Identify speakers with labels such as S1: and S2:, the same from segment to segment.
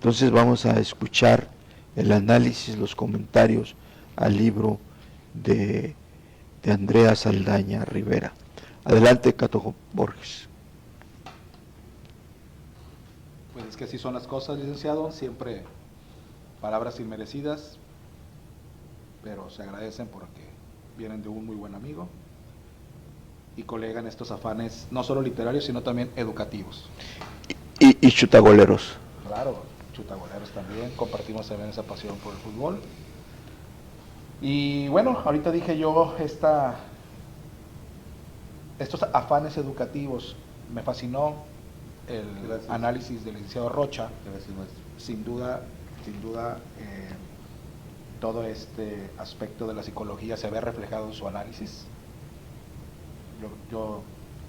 S1: Entonces vamos a escuchar el análisis, los comentarios al libro de Andrea Saldaña Rivera. Adelante, Cato Borges.
S2: Pues es que así son las cosas, licenciado, siempre palabras inmerecidas, pero se agradecen porque vienen de un muy buen amigo y colega en estos afanes, no solo literarios, sino también educativos.
S1: Y chutagoleros.
S2: Claro, chutagoleros también, compartimos también esa pasión por el fútbol. Y bueno, ahorita dije yo, estos afanes educativos, me fascinó el análisis del licenciado Rocha. Sin duda, todo este aspecto de la psicología se ve reflejado en su análisis. Yo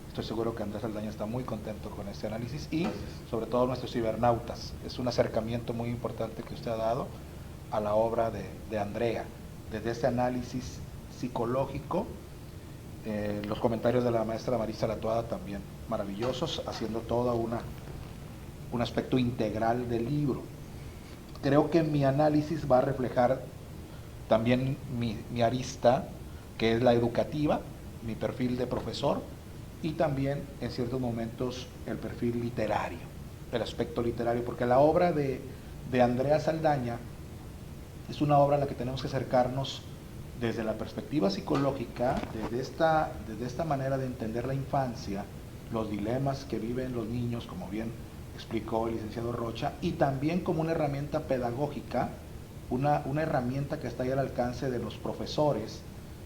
S2: estoy seguro que Andrés Saldaña está muy contento con este análisis y sobre todo nuestros cibernautas. Es un acercamiento muy importante que usted ha dado a la obra de Andrea, desde este análisis psicológico. Los comentarios de la maestra Marisa Latuada también maravillosos, haciendo todo un aspecto integral del libro. Creo que mi análisis va a reflejar también mi arista, que es la educativa, mi perfil de profesor, y también en ciertos momentos el perfil literario, el aspecto literario, porque la obra de Andrea Saldaña es una obra a la que tenemos que acercarnos desde la perspectiva psicológica, desde esta manera de entender la infancia, los dilemas que viven los niños, como bien explicó el licenciado Rocha, y también como una herramienta pedagógica, una herramienta que está ahí al alcance de los profesores,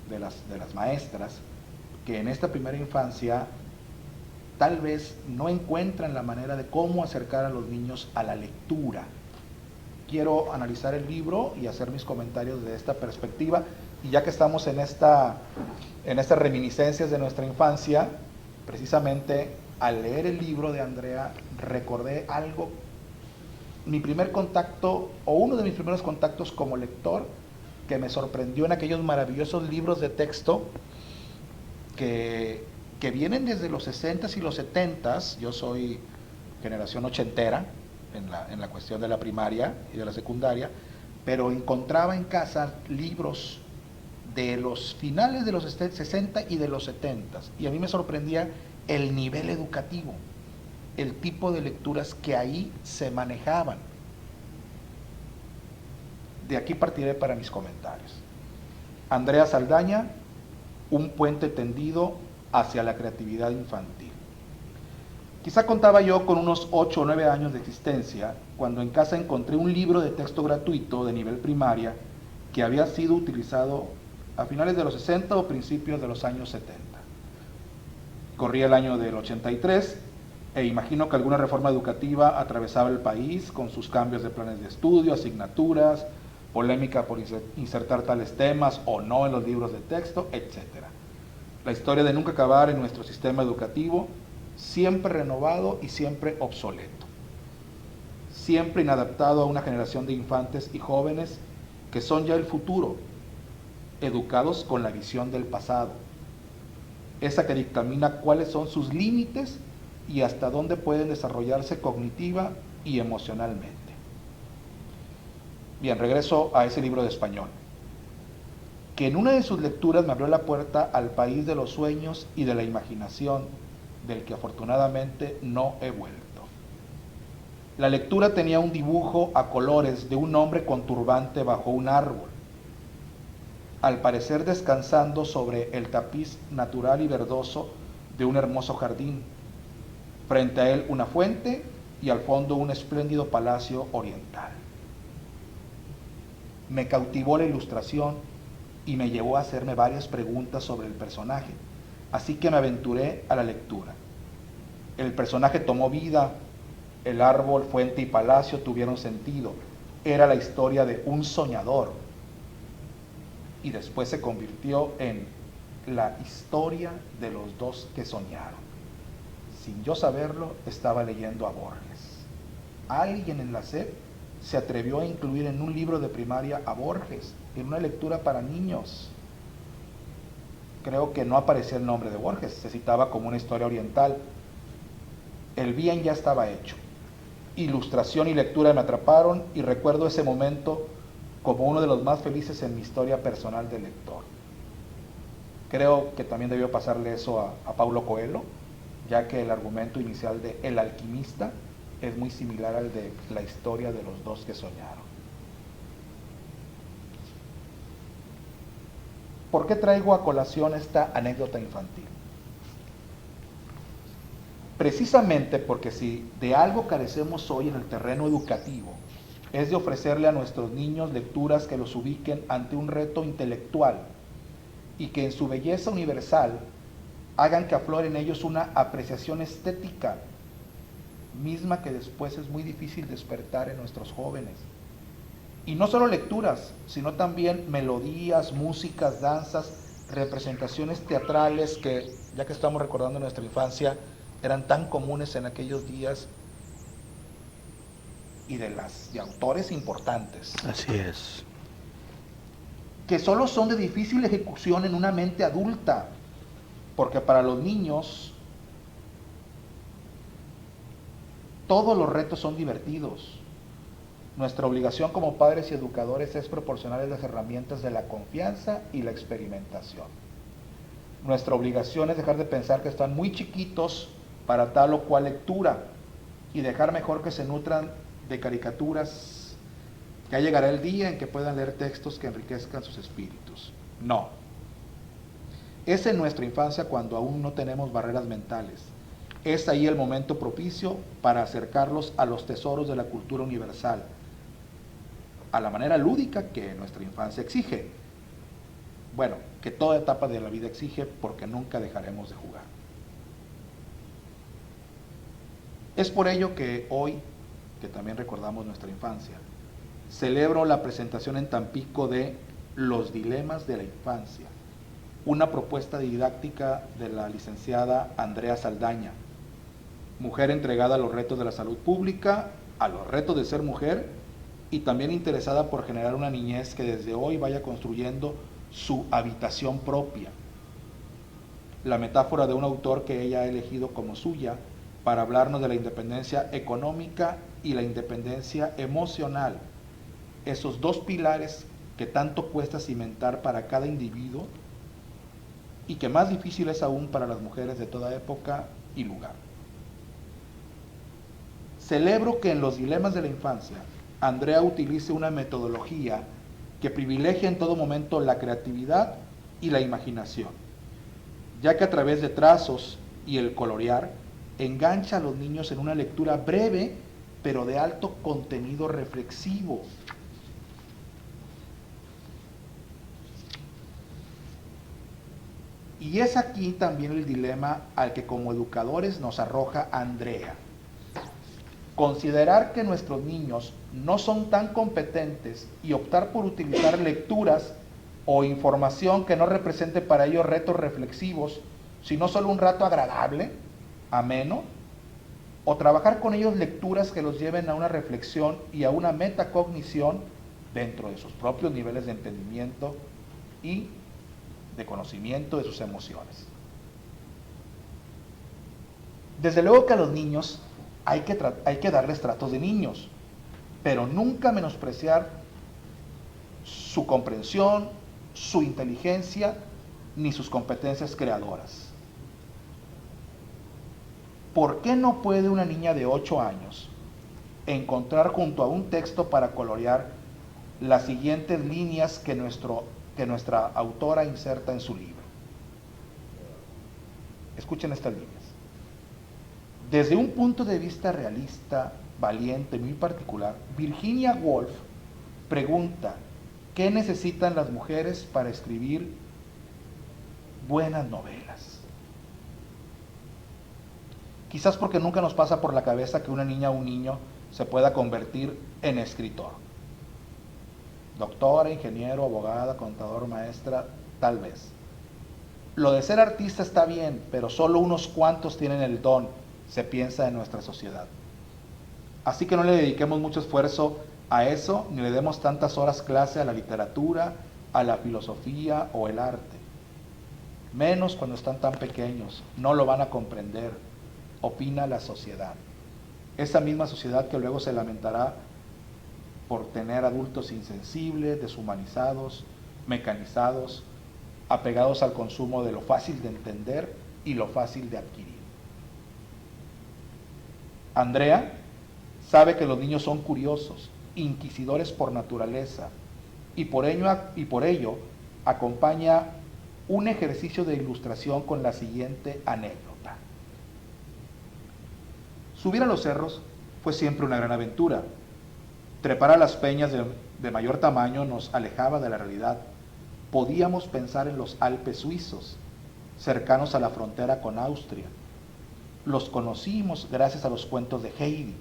S2: de las maestras, que en esta primera infancia tal vez no encuentran la manera de cómo acercar a los niños a la lectura. Quiero analizar el libro y hacer mis comentarios desde esta perspectiva, y ya que estamos en estas reminiscencias de nuestra infancia, precisamente al leer el libro de Andrea recordé algo, mi primer contacto, o uno de mis primeros contactos como lector, que me sorprendió en aquellos maravillosos libros de texto que vienen desde los 60s y los 70s. Yo soy generación ochentera en la cuestión de la primaria y de la secundaria, pero encontraba en casa libros de los finales de los 60 y de los 70s, y a mí me sorprendía el nivel educativo, el tipo de lecturas que ahí se manejaban. De aquí partiré para mis comentarios. Andrea Saldaña, un puente tendido hacia la creatividad infantil. Quizá contaba yo con unos 8 o 9 años de existencia cuando en casa encontré un libro de texto gratuito de nivel primaria que había sido utilizado a finales de los 60 o principios de los años 70. Corría el año del 83 e imagino que alguna reforma educativa atravesaba el país con sus cambios de planes de estudio, asignaturas, polémica por insertar tales temas o no en los libros de texto, etc. La historia de nunca acabar en nuestro sistema educativo, siempre renovado y siempre obsoleto, siempre inadaptado a una generación de infantes y jóvenes que son ya el futuro, educados con la visión del pasado, esa que dictamina cuáles son sus límites y hasta dónde pueden desarrollarse cognitiva y emocionalmente. Bien, regreso a ese libro de español, que en una de sus lecturas me abrió la puerta al país de los sueños y de la imaginación, del que afortunadamente no he vuelto. La lectura tenía un dibujo a colores de un hombre con turbante bajo un árbol, al parecer descansando sobre el tapiz natural y verdoso de un hermoso jardín. Frente a él una fuente y al fondo un espléndido palacio oriental. Me cautivó la ilustración y me llevó a hacerme varias preguntas sobre el personaje, así que me aventuré a la lectura. El personaje tomó vida, el árbol, fuente y palacio tuvieron sentido. Era la historia de un soñador, y después se convirtió en la historia de los dos que soñaron. Sin yo saberlo, estaba leyendo a Borges. Alguien en la SEP se atrevió a incluir en un libro de primaria a Borges, en una lectura para niños. Creo que no aparecía el nombre de Borges, se citaba como una historia oriental. El bien ya estaba hecho. ilustración y lectura me atraparon y recuerdo ese momento como uno de los más felices en mi historia personal de lector. Creo que también debió pasarle eso a Paulo Coelho, ya que el argumento inicial de El alquimista es muy similar al de la historia de los dos que soñaron. ¿Por qué traigo a colación esta anécdota infantil? Precisamente porque si de algo carecemos hoy en el terreno educativo, es de ofrecerle a nuestros niños lecturas que los ubiquen ante un reto intelectual y que en su belleza universal hagan que aflore en ellos una apreciación estética, misma que después es muy difícil despertar en nuestros jóvenes. Y no solo lecturas, sino también melodías, músicas, danzas, representaciones teatrales que, ya que estamos recordando nuestra infancia, eran tan comunes en aquellos días y de autores importantes.
S1: Así es.
S2: Que solo son de difícil ejecución en una mente adulta, porque para los niños todos los retos son divertidos. Nuestra obligación como padres y educadores es proporcionarles las herramientas de la confianza y la experimentación. Nuestra obligación es dejar de pensar que están muy chiquitos para tal o cual lectura y dejar mejor que se nutran de caricaturas. Ya llegará el día en que puedan leer textos que enriquezcan sus espíritus. No. Es en nuestra infancia cuando aún no tenemos barreras mentales. Es ahí el momento propicio para acercarlos a los tesoros de la cultura universal, a la manera lúdica que nuestra infancia exige. Bueno, que toda etapa de la vida exige, porque nunca dejaremos de jugar. Es por ello que hoy, que también recordamos nuestra infancia, celebro la presentación en Tampico de Los dilemas de la infancia, una propuesta didáctica de la licenciada Andrea Saldaña, mujer entregada a los retos de la salud pública, a los retos de ser mujer y también interesada por generar una niñez que desde hoy vaya construyendo su habitación propia. La metáfora de un autor que ella ha elegido como suya para hablarnos de la independencia económica y la independencia emocional, esos dos pilares que tanto cuesta cimentar para cada individuo y que más difícil es aún para las mujeres de toda época y lugar. Celebro que en los dilemas de la infancia, Andrea utilice una metodología que privilegia en todo momento la creatividad y la imaginación, ya que a través de trazos y el colorear, engancha a los niños en una lectura breve, pero de alto contenido reflexivo. Y es aquí también el dilema al que como educadores nos arroja Andrea. Considerar que nuestros niños no son tan competentes y optar por utilizar lecturas o información que no represente para ellos retos reflexivos, sino solo un rato agradable, ameno, o trabajar con ellos lecturas que los lleven a una reflexión y a una metacognición dentro de sus propios niveles de entendimiento y de conocimiento de sus emociones. Desde luego que a los niños hay que darles tratos de niños, pero nunca menospreciar su comprensión, su inteligencia, ni sus competencias creadoras. ¿Por qué no puede una niña de 8 años encontrar junto a un texto para colorear las siguientes líneas que nuestra autora inserta en su libro? Escuchen estas líneas. Desde un punto de vista realista, valiente, muy particular, Virginia Woolf pregunta: ¿qué necesitan las mujeres para escribir buenas novelas? Quizás porque nunca nos pasa por la cabeza que una niña o un niño se pueda convertir en escritor. Doctora, ingeniero, abogada, contador, maestra, tal vez. Lo de ser artista está bien, pero solo unos cuantos tienen el don, se piensa en nuestra sociedad. Así que no le dediquemos mucho esfuerzo a eso, ni le demos tantas horas clase a la literatura, a la filosofía o el arte. Menos cuando están tan pequeños, no lo van a comprender, opina la sociedad. Esa misma sociedad que luego se lamentará por tener adultos insensibles, deshumanizados, mecanizados, apegados al consumo de lo fácil de entender y lo fácil de adquirir. Andrea sabe que los niños son curiosos, inquisidores por naturaleza, y por ello acompaña un ejercicio de ilustración con la siguiente anécdota. Subir a los cerros fue siempre una gran aventura. Trepar a las peñas de mayor tamaño nos alejaba de la realidad. Podíamos pensar en los Alpes suizos, cercanos a la frontera con Austria. Los conocimos gracias a los cuentos de Heidi.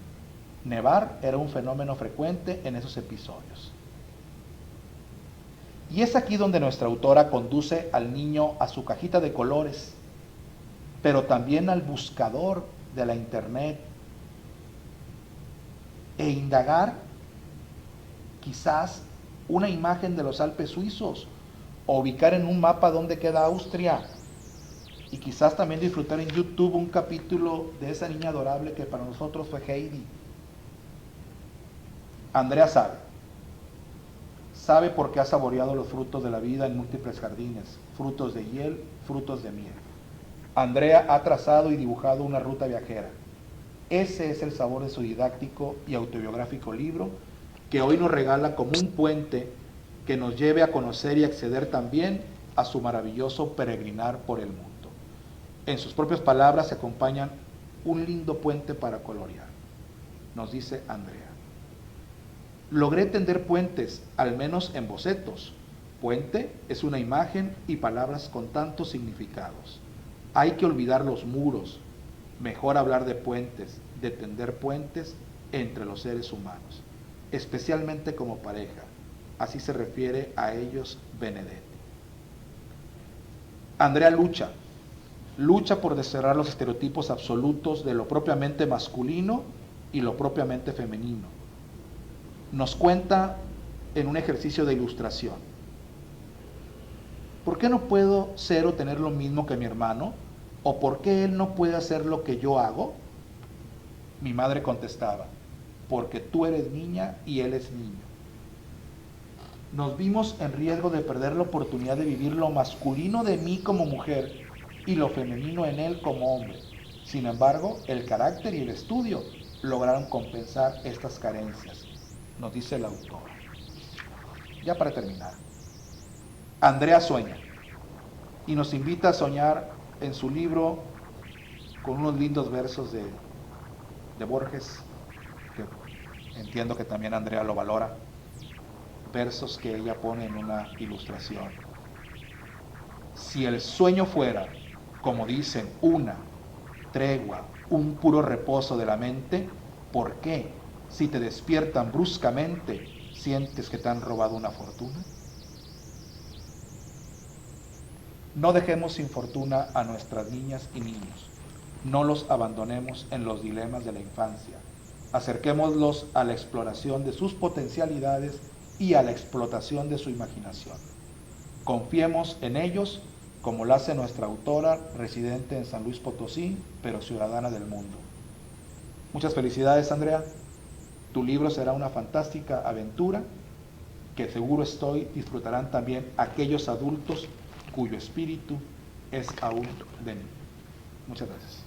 S2: Nevar era un fenómeno frecuente en esos episodios. Y es aquí donde nuestra autora conduce al niño a su cajita de colores, pero también al buscador de la internet, e indagar quizás una imagen de los Alpes suizos, o ubicar en un mapa dónde queda Austria, y quizás también disfrutar en YouTube un capítulo de esa niña adorable que para nosotros fue Heidi. Andrea sabe por qué ha saboreado los frutos de la vida en múltiples jardines, frutos de hiel, frutos de miel. Andrea ha trazado y dibujado una ruta viajera. Ese es el sabor de su didáctico y autobiográfico libro, que hoy nos regala como un puente que nos lleve a conocer y acceder también a su maravilloso peregrinar por el mundo. En sus propias palabras se acompañan un lindo puente para colorear. Nos dice Andrea: logré tender puentes, al menos en bocetos. Puente es una imagen y palabras con tantos significados. Hay que olvidar los muros. Mejor hablar de puentes, de tender puentes entre los seres humanos, especialmente como pareja. Así se refiere a ellos Benedetti. Andrea lucha por desterrar los estereotipos absolutos de lo propiamente masculino y lo propiamente femenino. Nos cuenta en un ejercicio de ilustración: ¿por qué no puedo ser o tener lo mismo que mi hermano? ¿O por qué él no puede hacer lo que yo hago? Mi madre contestaba: porque tú eres niña y él es niño. Nos vimos en riesgo de perder la oportunidad de vivir lo masculino de mí como mujer y lo femenino en él como hombre. Sin embargo, el carácter y el estudio lograron compensar estas carencias, nos dice el autor. Ya para terminar, Andrea sueña y nos invita a soñar en su libro con unos lindos versos de Borges, que entiendo que también Andrea lo valora, versos que ella pone en una ilustración. Si el sueño fuera, como dicen, una tregua, un puro reposo de la mente, ¿por qué, si te despiertan bruscamente, sientes que te han robado una fortuna? No dejemos sin fortuna a nuestras niñas y niños. No los abandonemos en los dilemas de la infancia. Acerquémoslos a la exploración de sus potencialidades y a la explotación de su imaginación. Confiemos en ellos, como lo hace nuestra autora, residente en San Luis Potosí, pero ciudadana del mundo. Muchas felicidades, Andrea. Tu libro será una fantástica aventura que seguro estoy disfrutarán también aquellos adultos cuyo espíritu es aún de mí. Muchas gracias.